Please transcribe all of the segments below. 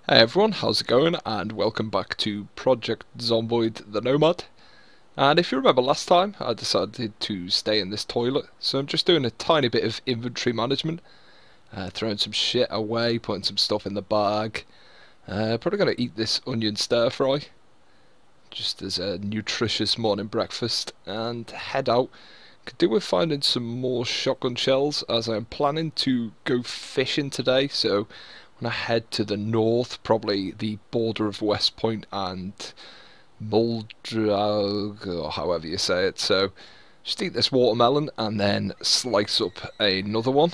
Hey everyone, how's it going? And welcome back to Project Zomboid the Nomad. And if you remember last time, I decided to stay in this toilet, so I'm just doing a tiny bit of inventory management, throwing some shit away, putting some stuff in the bag. Probably going to eat this onion stir fry, just as a nutritious morning breakfast, and head out. Could do with finding some more shotgun shells, as I'm planning to go fishing today, so when I head to the north, probably the border of West Point and Muldraug, or however you say it. So just eat this watermelon and then slice up another one.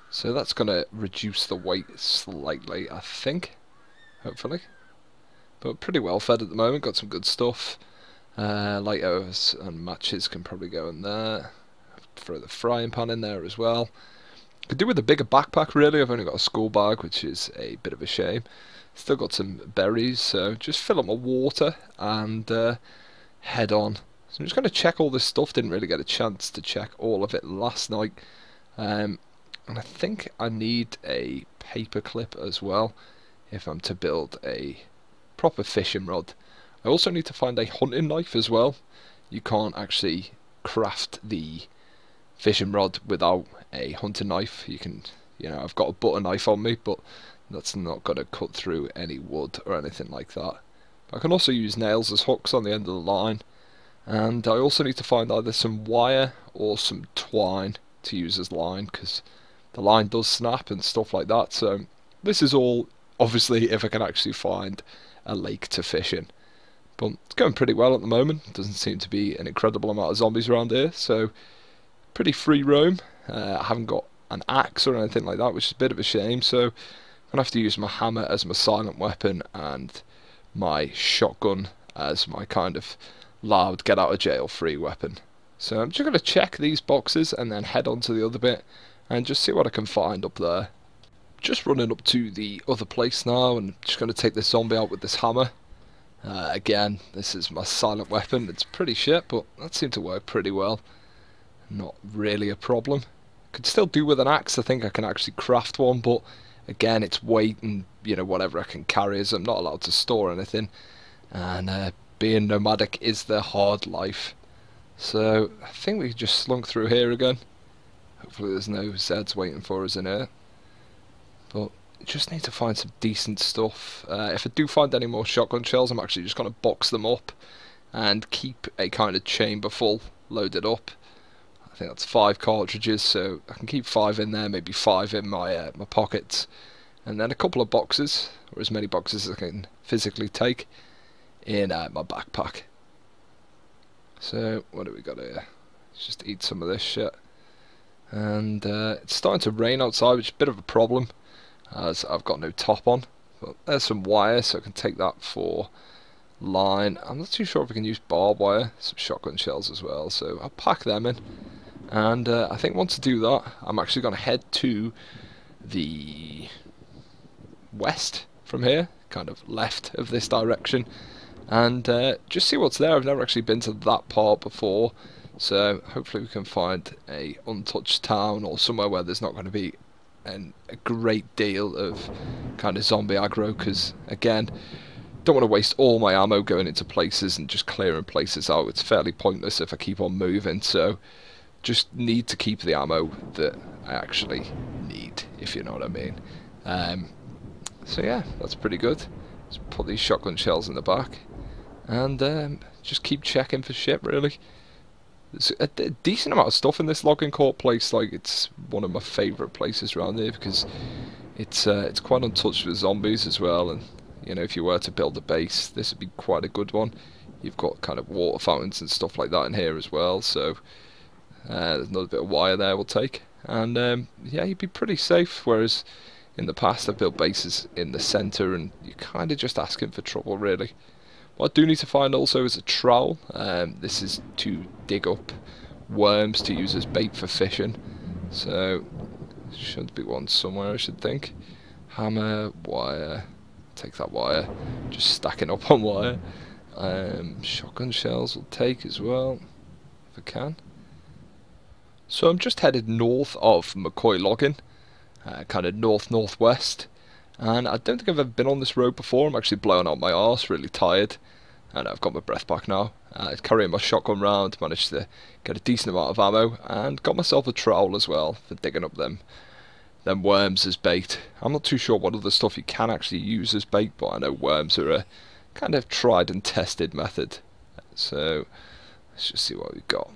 So that's going to reduce the weight slightly, I think, hopefully. But pretty well fed at the moment, got some good stuff. Lighters and matches can probably go in there. Throw the frying pan in there as well. Could do with a bigger backpack really. I've only got a school bag, which is a bit of a shame. Still got some berries, so just fill up my water and head on. So I'm just going to check all this stuff. Didn't really get a chance to check all of it last night. And I think I need a paper clip as well if I'm to build a proper fishing rod. I also need to find a hunting knife as well. You can't actually craft the fishing rod without a hunting knife. You can, I've got a butter knife on me, but that's not going to cut through any wood or anything like that. I can also use nails as hooks on the end of the line, and I also need to find either some wire or some twine to use as line, because the line does snap and stuff like that. So this is all obviously if I can actually find a lake to fish in. But it's going pretty well at the moment. Doesn't seem to be an incredible amount of zombies around here, so pretty free roam. I haven't got an axe or anything like that, which is a bit of a shame, so I'm going to have to use my hammer as my silent weapon and my shotgun as my kind of loud get out of jail free weapon. So I'm just going to check these boxes and then head on to the other bit and just see what I can find up there. Just running up to the other place now and just going to take this zombie out with this hammer. Again, this is my silent weapon. It's pretty shit, but that seemed to work pretty well. Not really a problem. Could still do with an axe. I think I can actually craft one, but again, it's weight and whatever I can carry, as I'm not allowed to store anything. And being nomadic is the hard life. So I think we can just slunk through here again. Hopefully there's no Zeds waiting for us in here. But just need to find some decent stuff. If I do find any more shotgun shells, I'm actually just going to box them up and keep a kind of chamber full loaded up. I think that's 5 cartridges, so I can keep 5 in there, maybe 5 in my my pockets, and then a couple of boxes, or as many boxes as I can physically take, in my backpack. So what do we got here? Let's just eat some of this shit. And it's starting to rain outside, which is a bit of a problem, as I've got no top on. But there's some wire, so I can take that for line. I'm not too sure if we can use barbed wire, some shotgun shells as well, so I'll pack them in. And I think once I do that, I'm actually going to head to the west from here, kind of left of this direction, and just see what's there. I've never actually been to that part before, so hopefully we can find a untouched town or somewhere where there's not going to be a great deal of kind of zombie aggro, because again, don't want to waste all my ammo going into places and just clearing places out. It's fairly pointless if I keep on moving, so just need to keep the ammo that I actually need, if you know what I mean. So yeah, that's pretty good. Just put these shotgun shells in the back and just keep checking for shit, really. There's a decent amount of stuff in this logging court place. Like, it's one of my favourite places around here because it's quite untouched with zombies as well, and if you were to build a base, this would be quite a good one. You've got kind of water fountains and stuff like that in here as well, so there's another bit of wire there we'll take, and yeah, you'd be pretty safe, whereas in the past I've built bases in the centre and you're kind of just asking for trouble, really. What I do need to find also is a trowel. This is to dig up worms to use as bait for fishing, so should be one somewhere, I should think. Hammer, wire, take that wire, just stacking up on wire. Shotgun shells will take as well, if I can. So I'm just headed north of McCoy Logging, kind of north-northwest, And I don't think I've ever been on this road before. I'm actually blowing out my arse, really tired. And I've got my breath back now. Carrying my shotgun round, managed to get a decent amount of ammo, and got myself a trowel as well for digging up them worms as bait. I'm not too sure what other stuff you can actually use as bait, but I know worms are a kind of tried and tested method. So let's just see what we've got.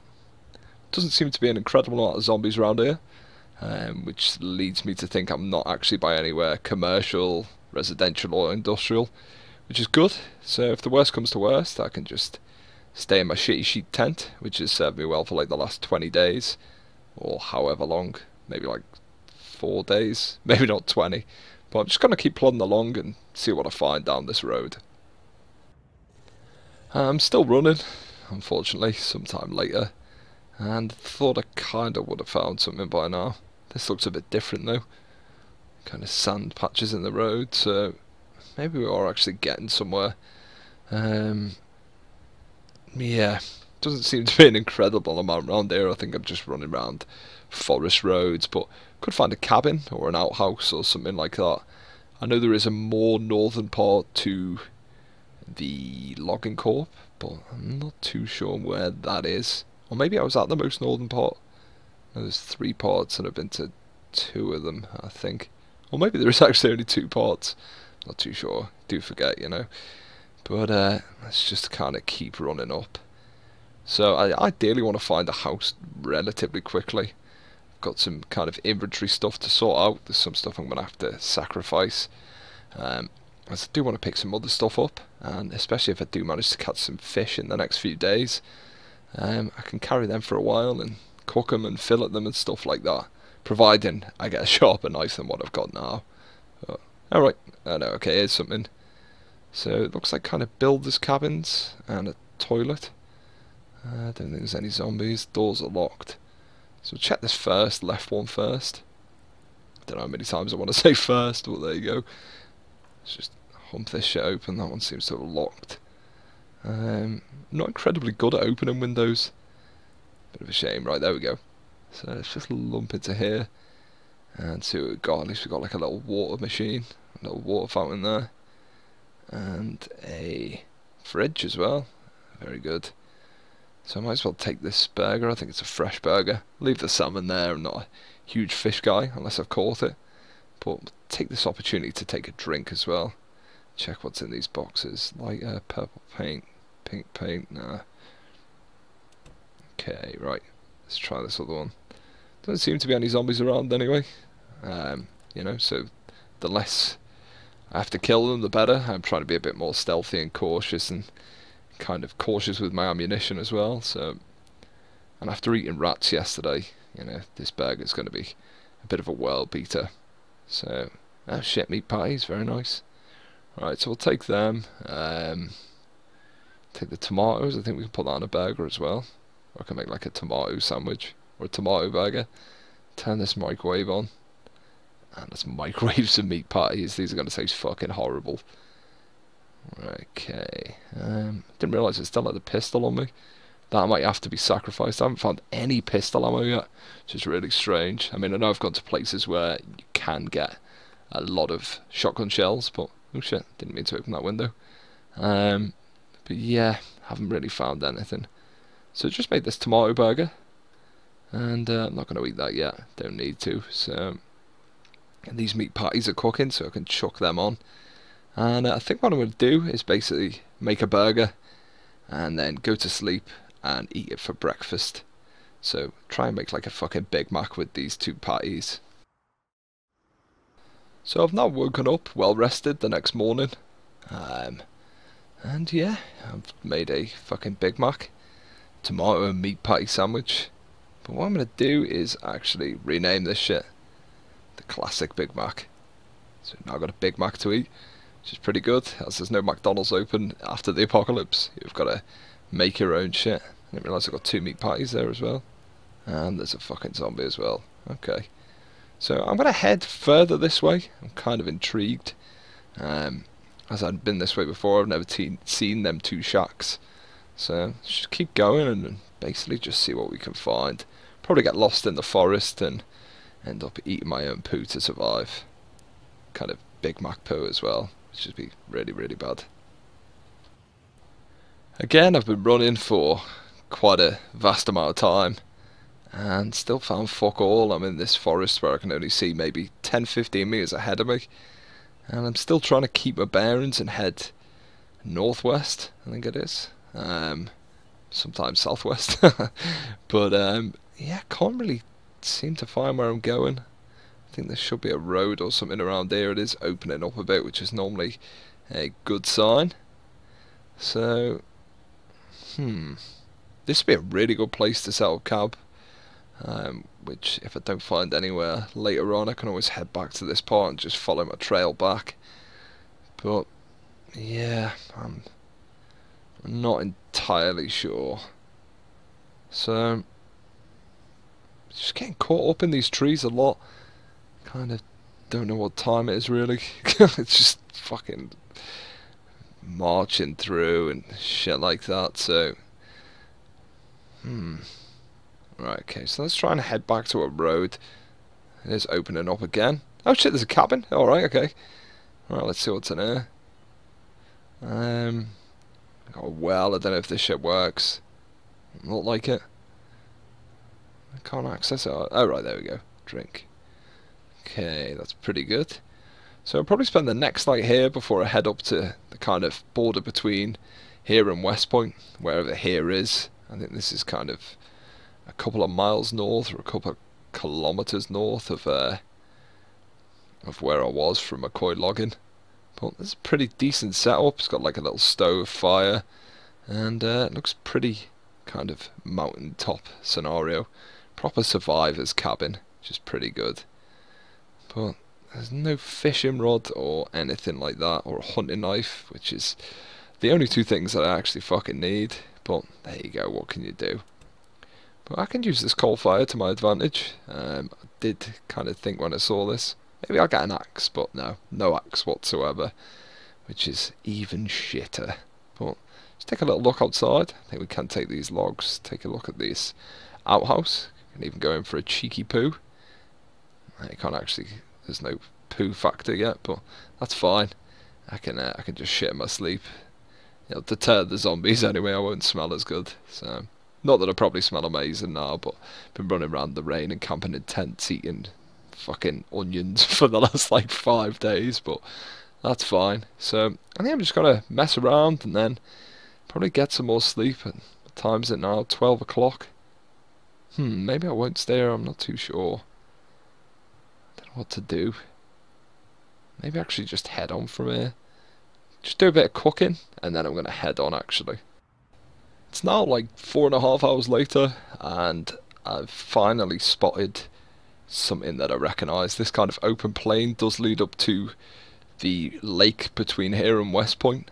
Doesn't seem to be an incredible amount of zombies around here, which leads me to think I'm not actually by anywhere commercial, residential or industrial, which is good. So if the worst comes to worst, I can just stay in my shitty sheet tent, which has served me well for like the last 20 days, or however long, maybe like 4 days, maybe not 20, but I'm just going to keep plodding along and see what I find down this road. I'm still running, unfortunately, sometime later, and thought I kind of would have found something by now. This looks a bit different though, kind of sand patches in the road, so maybe we are actually getting somewhere. Yeah, doesn't seem to be an incredible amount around here. I think I'm just running around forest roads, but could find a cabin or an outhouse or something like that. I know there is a more northern part to the logging corp, but I'm not too sure where that is. Or maybe I was at the most northern part. There's 3 parts and I've been to 2 of them, I think. Or maybe there is actually only 2 parts. Not too sure. Do forget, you know. But let's just kind of keep running up. So I ideally want to find a house relatively quickly. I've got some kind of inventory stuff to sort out. There's some stuff I'm going to have to sacrifice. As I do want to pick some other stuff up, and especially if I do manage to catch some fish in the next few days, I can carry them for a while and cook them and fillet them and stuff like that, providing I get a sharper knife than what I've got now. Alright, I know, okay, here's something. So it looks like kind of builders' cabins and a toilet. I don't think there's any zombies. Doors are locked. So check this first, left one first. I don't know how many times I want to say first, but there you go. Let's just hump this shit open. That one seems to have locked. Not incredibly good at opening windows. Bit of a shame. Right, there we go. So let's just lump into here and see what we've got. At least we've got like a little water machine, a little water fountain there, and a fridge as well. Very good. So I might as well take this burger. I think it's a fresh burger. Leave the salmon there. I'm not a huge fish guy unless I've caught it, but take this opportunity to take a drink as well. Check what's in these boxes. Lighter, purple paint, pink paint. Nah. Okay, right. Let's try this other one. Doesn't seem to be any zombies around anyway. You know, so the less I have to kill them, the better. I'm trying to be a bit more stealthy and cautious, and kind of cautious with my ammunition as well. So, and after eating rats yesterday, you know, this burger's going to be a bit of a world beater. So, oh shit, meat patties, very nice. Right, so we'll take them. Take the tomatoes. I think we can put that on a burger as well. Or I can make like a tomato sandwich or a tomato burger. Turn this microwave on. And let's microwave some meat patties. These are going to taste fucking horrible. Okay. Didn't realise I still had the pistol on me. That might have to be sacrificed. I haven't found any pistol ammo yet, which is really strange. I mean, I know I've gone to places where you can get a lot of shotgun shells, but oh shit, didn't mean to open that window. But yeah, haven't really found anything. So just made this tomato burger, and I'm not going to eat that yet. Don't need to. So, and these meat patties are cooking, so I can chuck them on. And I think what I'm going to do is basically make a burger, and then go to sleep and eat it for breakfast. So try and make like a fucking Big Mac with these 2 patties. So I've now woken up, well rested the next morning. And yeah, I've made a fucking Big Mac, tomato and meat patty sandwich. But what I'm going to do is actually rename this shit the Classic Big Mac. So now I've got a Big Mac to eat, which is pretty good, as there's no McDonald's open after the apocalypse. You've got to make your own shit. I didn't realise I've got 2 meat patties there as well. And there's a fucking zombie as well. Okay. So I'm going to head further this way. I'm kind of intrigued. As I'd been this way before, I've never seen them 2 shacks. So just keep going and basically just see what we can find. Probably get lost in the forest and end up eating my own poo to survive. Kind of Big Mac poo as well, which would be really, really bad. Again, I've been running for quite a vast amount of time and still found fuck all. I'm in this forest where I can only see maybe 10-15 metres ahead of me, and I'm still trying to keep my bearings and head northwest, I think it is. Sometimes southwest. But yeah, can't really seem to find where I'm going. I think there should be a road or something around here. It is opening up a bit, which is normally a good sign. So, this would be a really good place to set up camp. Which, if I don't find anywhere later on, I can always head back to this part and just follow my trail back. But yeah, I'm not entirely sure. So, just getting caught up in these trees a lot. Kind of don't know what time it is really. It's just fucking marching through and shit like that. So, right, okay, so let's try and head back to a road. It is opening up again. Oh shit, there's a cabin. Alright, okay. Alright, let's see what's in here. Got a well. I don't know if this shit works. Not like it. I can't access it. Oh, right, there we go. Drink. Okay, that's pretty good. So I'll probably spend the next night here before I head up to the kind of border between here and West Point, wherever here is. I think this is kind of a couple of miles north or a couple of kilometers north of where I was from McCoy logging. But this is a pretty decent setup. It's got like a little stove fire, and it looks pretty kind of mountaintop scenario. Proper survivor's cabin, which is pretty good. But there's no fishing rod or anything like that, or a hunting knife, which is the only two things that I actually fucking need. But there you go, what can you do? But I can use this coal fire to my advantage. I did kind of think when I saw this, maybe I'll get an axe, but no axe whatsoever, which is even shitter. But let's take a little look outside. I think we can take these logs, take a look at this outhouse. Can even go in for a cheeky poo. You can't actually, there's no poo factor yet, but that's fine. I can just shit in my sleep. It'll deter the zombies anyway. I won't smell as good. So, not that I probably smell amazing now, but I've been running around the rain and camping in tents, eating fucking onions for the last like 5 days, but that's fine. So I think I'm just gonna mess around and then probably get some more sleep. And what time is it now? 12 o'clock. Maybe I won't stay here. I'm not too sure. I don't know what to do. Maybe actually just head on from here. Just do a bit of cooking and then I'm gonna head on actually. It's now like 4.5 hours later and I've finally spotted something that I recognise. This kind of open plain does lead up to the lake between here and West Point.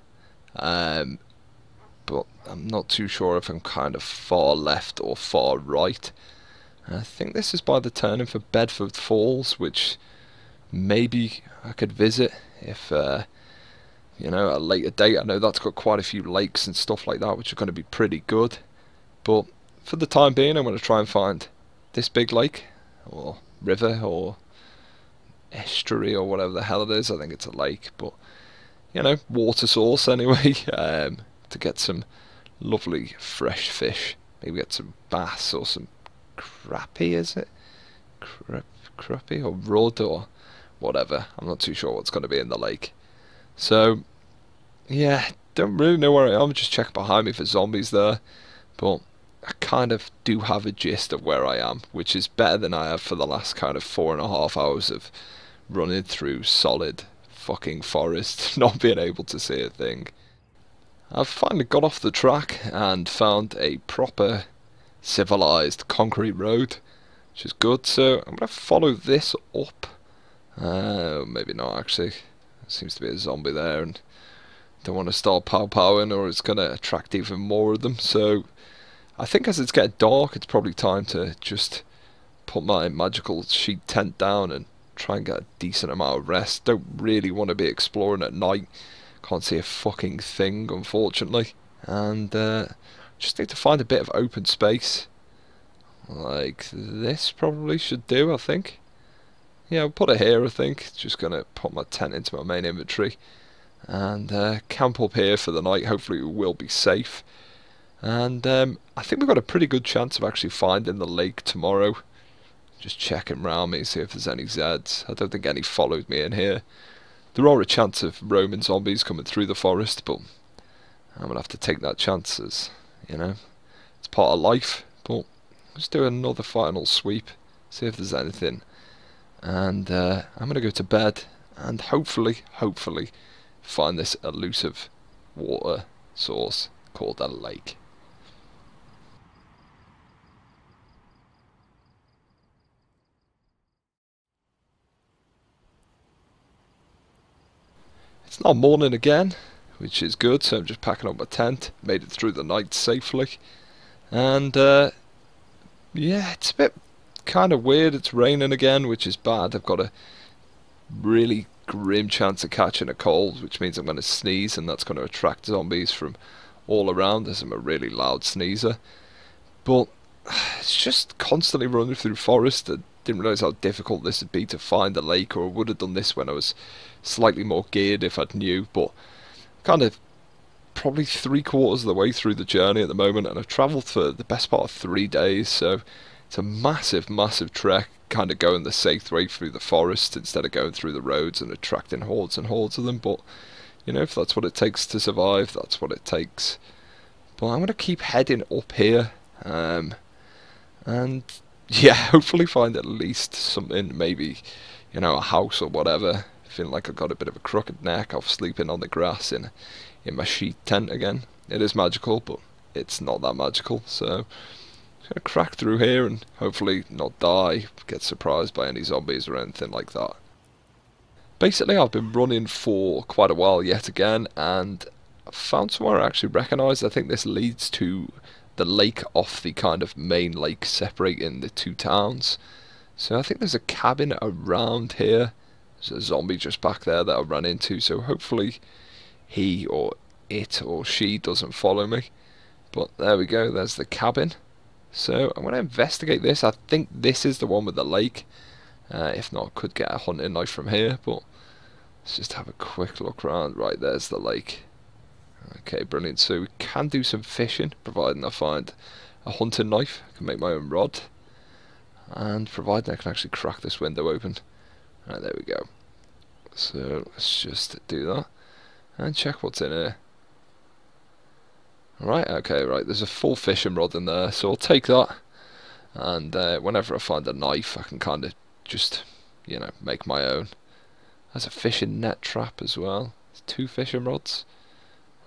But I'm not too sure if I'm kind of far left or far right. I think this is by the turning for Bedford Falls, which maybe I could visit if you know, at a later date. I know that's got quite a few lakes and stuff like that, which are going to be pretty good. But for the time being, I'm going to try and find this big lake, or river, or estuary, or whatever the hell it is. I think it's a lake, but, you know, water source anyway, to get some lovely fresh fish. Maybe get some bass, or some crappie, is it? Crappie, or rudd, or whatever. I'm not too sure what's going to be in the lake. So, yeah, don't really know where I am. Just check behind me for zombies there. But I kind of do have a gist of where I am, which is better than I have for the last kind of 4.5 hours of running through solid fucking forest, not being able to see a thing. I've finally got off the track and found a proper civilized concrete road, which is good. So I'm going to follow this up. Maybe not actually. There seems to be a zombie there and don't want to start pow-powing or it's going to attract even more of them. So I think as it's getting dark, it's probably time to just put my magical sheet tent down and try and get a decent amount of rest. Don't really want to be exploring at night. Can't see a fucking thing, unfortunately. And just need to find a bit of open space. Like this probably should do, I think. yeah, I'll put it here, I think. Just going to put my tent into my main inventory and camp up here for the night. Hopefully we will be safe. And I think we've got a pretty good chance of actually finding the lake tomorrow. Just checking around me, see if there's any Zeds. I don't think any followed me in here. There are a chance of roaming zombies coming through the forest, but I'm going to have to take that chance, as, you know, it's part of life. But let's do another final sweep, see if there's anything. And I'm going to go to bed and hopefully find this elusive water source called a lake. It's now morning again, which is good, so I'm just packing up my tent. Made it through the night safely. And yeah, it's a bit kind of weird. It's raining again, which is bad. I've got a really grim chance of catching a cold, which means I'm going to sneeze, and that's going to attract zombies from all around, as I'm a really loud sneezer. But it's just constantly running through forest. I didn't realise how difficult this would be to find a lake, or I would have done this when I was slightly more geared if I'd knew, but kind of probably 3/4 of the way through the journey at the moment, and I've travelled for the best part of 3 days, so it's a massive trek, kind of going the safe way through the forest instead of going through the roads and attracting hordes and hordes of them. But you know, if that's what it takes to survive, that's what it takes. But I'm going to keep heading up here, and yeah, hopefully find at least something, maybe, you know, a house or whatever. Feeling like I've got a bit of a crooked neck off sleeping on the grass in my sheet tent again. It is magical, but it's not that magical, so I'm going to crack through here and hopefully not die, get surprised by any zombies or anything like that. Basically, I've been running for quite a while yet again, and I found somewhere I actually recognise. I think this leads to the lake off the kind of main lake separating the two towns. So I think there's a cabin around here. There's a zombie just back there that I ran into, so hopefully he or it or she doesn't follow me. But there we go, there's the cabin. So I'm going to investigate this. I think this is the one with the lake. If not, I could get a hunting knife from here, but let's just have a quick look around. Right, there's the lake. Okay, brilliant. So we can do some fishing, providing I find a hunting knife. I can make my own rod, and providing I can actually crack this window open. Right, there we go. So let's just do that and check what's in here. Right, okay, right, there's a full fishing rod in there, so I'll take that, and whenever I find a knife I can kind of just, you know, make my own. There's a fishing net trap as well. There's 2 fishing rods.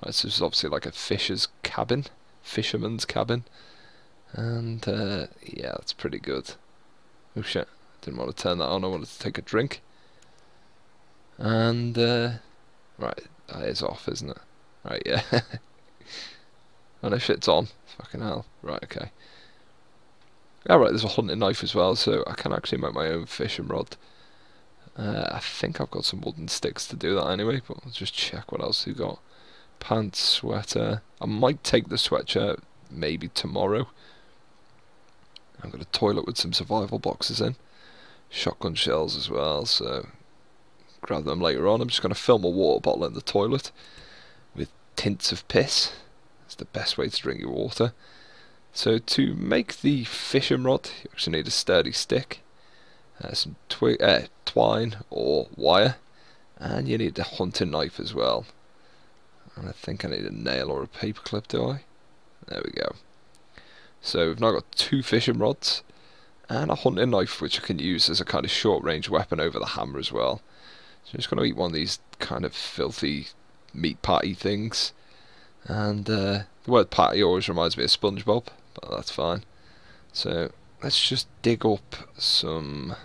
Right, so this is obviously like a fisher's cabin, fisherman's cabin, and yeah, that's pretty good. Oh shit, didn't want to turn that on, I wanted to take a drink. And right, that is off, isn't it? Right, yeah. Oh no, shit's on. Fucking hell. Right, okay. Alright, there's a hunting knife as well, so I can actually make my own fishing rod. I think I've got some wooden sticks to do that anyway, but I'll just check what else we got. Pants, sweater. I might take the sweatshirt maybe tomorrow. I've got a toilet with some survival boxes in. Shotgun shells as well, so grab them later on. I'm just going to fill my water bottle in the toilet with tints of piss. It's the best way to drink your water. So to make the fishing rod, you actually need a sturdy stick, some twine or wire, and you need a hunting knife as well. And I think I need a nail or a paper clip, do I? There we go. So we've now got 2 fishing rods and a hunting knife, which I can use as a kind of short range weapon over the hammer as well. So I'm just going to eat one of these kind of filthy meat patty things. And the word patty always reminds me of SpongeBob, but that's fine. So let's just dig up some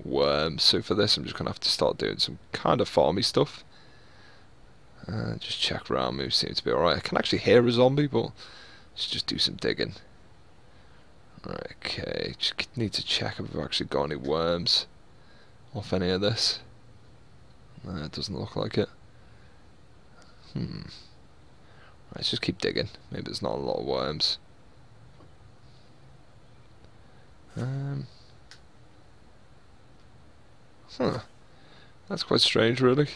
worms. So for this I'm just going to have to start doing some kind of farmy stuff. Just check around me, seems to be alright. I can actually hear a zombie, but let's just do some digging. Right, okay, just need to check if I've actually got any worms off any of this. No, it doesn't look like it. Right, let's just keep digging. Maybe there's not a lot of worms. Huh. That's quite strange, really.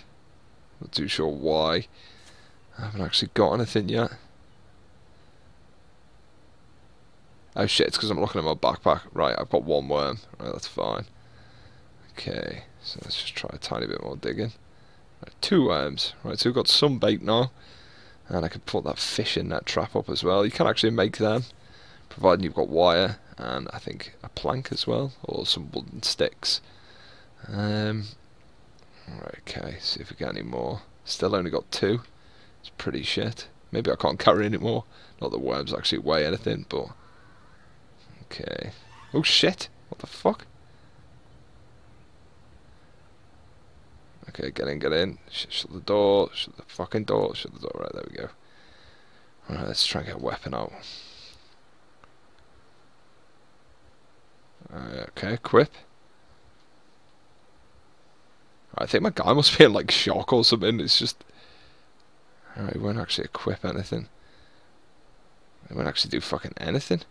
Not too sure why. I haven't actually got anything yet. Oh shit, it's because I'm looking at my backpack. Right, I've got one worm. Right, that's fine. Okay, so let's just try a tiny bit more digging. Right, 2 worms. Right, so we've got some bait now. And I can put that fishing net trap up as well. You can actually make them, providing you've got wire and I think a plank as well, or some wooden sticks. Right, okay, see if we get any more. Still only got 2. It's pretty shit. Maybe I can't carry any more. Not that worms actually weigh anything, but... Okay. Oh shit! What the fuck? Okay, get in, get in. Shut the door. Shut the fucking door. Shut the door. Right, there we go. Alright, let's try and get a weapon out. Okay, equip. I think my guy must be in like shock or something. It's just... Alright, he won't actually equip anything. He won't actually do fucking anything.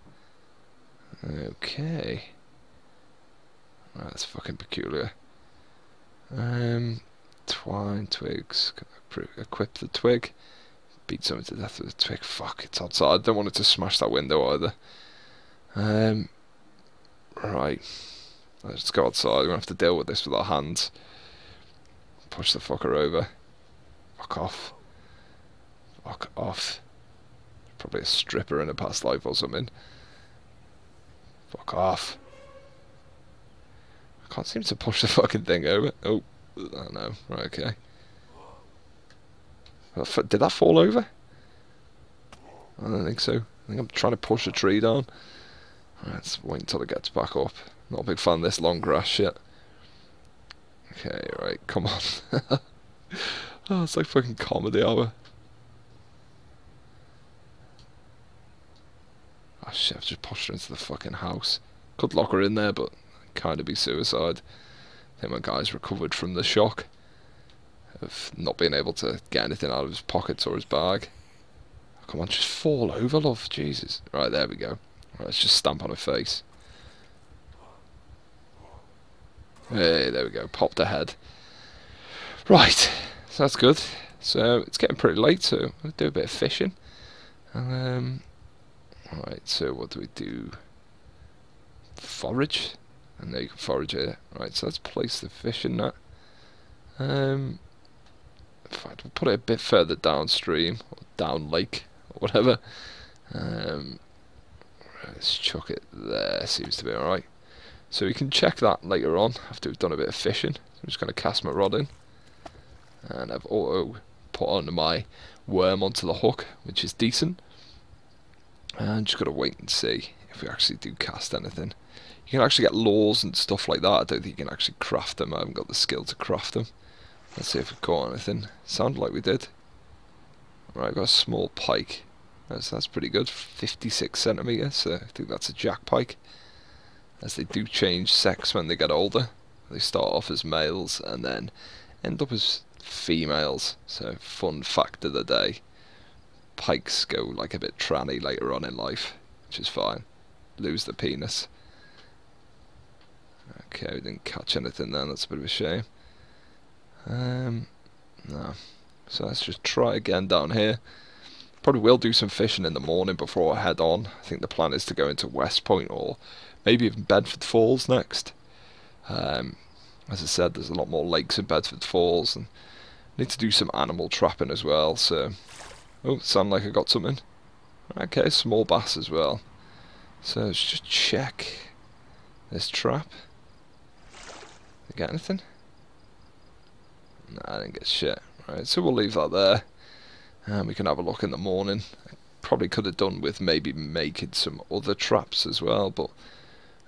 Okay. Right, that's fucking peculiar. Twine, twigs. Equip the twig. Beat someone to death with a twig. Fuck, it's outside. I don't want it to smash that window either. Right. Let's go outside. We're gonna have to deal with this with our hands. Push the fucker over. Fuck off. Fuck off. Probably a stripper in a past life or something. Fuck off. I can't seem to push the fucking thing over. Oh, no. Right, okay. Did that fall over? I don't think so. I think I'm trying to push a tree down. Right, let's wait until it gets back up. Not a big fan of this long grass shit. Okay, right, come on. Oh, it's like fucking comedy hour. Oh shit, I've just pushed her into the fucking house. Could lock her in there, but kind of be suicide. I think my guy's recovered from the shock of not being able to get anything out of his pockets or his bag. Oh, come on, just fall over, love. Jesus. Right, there we go. Right, let's just stamp on her face. Hey, there we go. Popped her head. Right, so that's good. So it's getting pretty late, so I'm going to do a bit of fishing. Right, so what do we do? Forage. And there you can forage here. Right, so let's place the fishing net. In fact, we'll put it a bit further downstream, or down lake, or whatever. Let's chuck it there, seems to be alright. So we can check that later on, after we've done a bit of fishing. So I'm just going to cast my rod in. And I've auto put on my worm onto the hook, which is decent. And just got to wait and see if we actually do cast anything. You can actually get lures and stuff like that. I don't think you can actually craft them. I haven't got the skill to craft them. Let's see if we've caught anything. Sounded like we did. Right, got a small pike. That's pretty good. 56 centimetres, so I think that's a jack pike. As they do change sex when they get older. They start off as males and then end up as females. So, fun fact of the day. Pikes go like a bit tranny later on in life, which is fine. Lose the penis. Okay, we didn't catch anything then, that's a bit of a shame. No. So let's just try again down here. Probably will do some fishing in the morning before I head on. I think the plan is to go into West Point or maybe even Bedford Falls next. As I said, there's a lot more lakes in Bedford Falls, and I need to do some animal trapping as well, so... Oh, sound like I got something. Okay, small bass as well. So let's just check this trap. Did I get anything? Nah, I didn't get shit. Right, so we'll leave that there. And we can have a look in the morning. I probably could have done with maybe making some other traps as well, but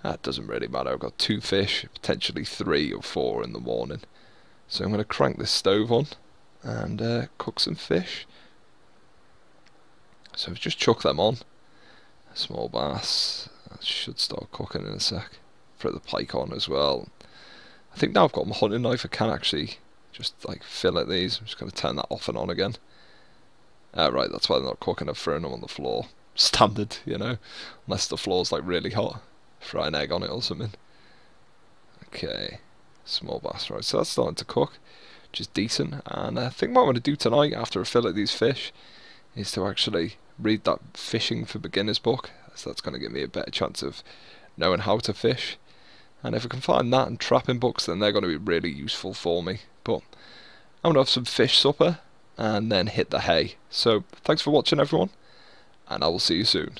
that doesn't really matter. I've got 2 fish, potentially 3 or 4 in the morning. So I'm going to crank this stove on and cook some fish. So I've just chucked them on. A small bass. That should start cooking in a sec. Throw the pike on as well. I think now I've got my hunting knife, I can actually just like fillet these. I'm just going to turn that off and on again. Right, that's why they're not cooking. I've thrown them on the floor. Standard, you know. Unless the floor's like really hot. Fry an egg on it or something. Okay. Small bass, right, so that's starting to cook, which is decent. And I think what I'm going to do tonight after I fillet these fish is to actually read that Fishing for Beginners book, so that's going to give me a better chance of knowing how to fish. And if I can find that and trapping books, then they're going to be really useful for me. But I'm going to have some fish supper and then hit the hay. So thanks for watching, everyone, and I will see you soon.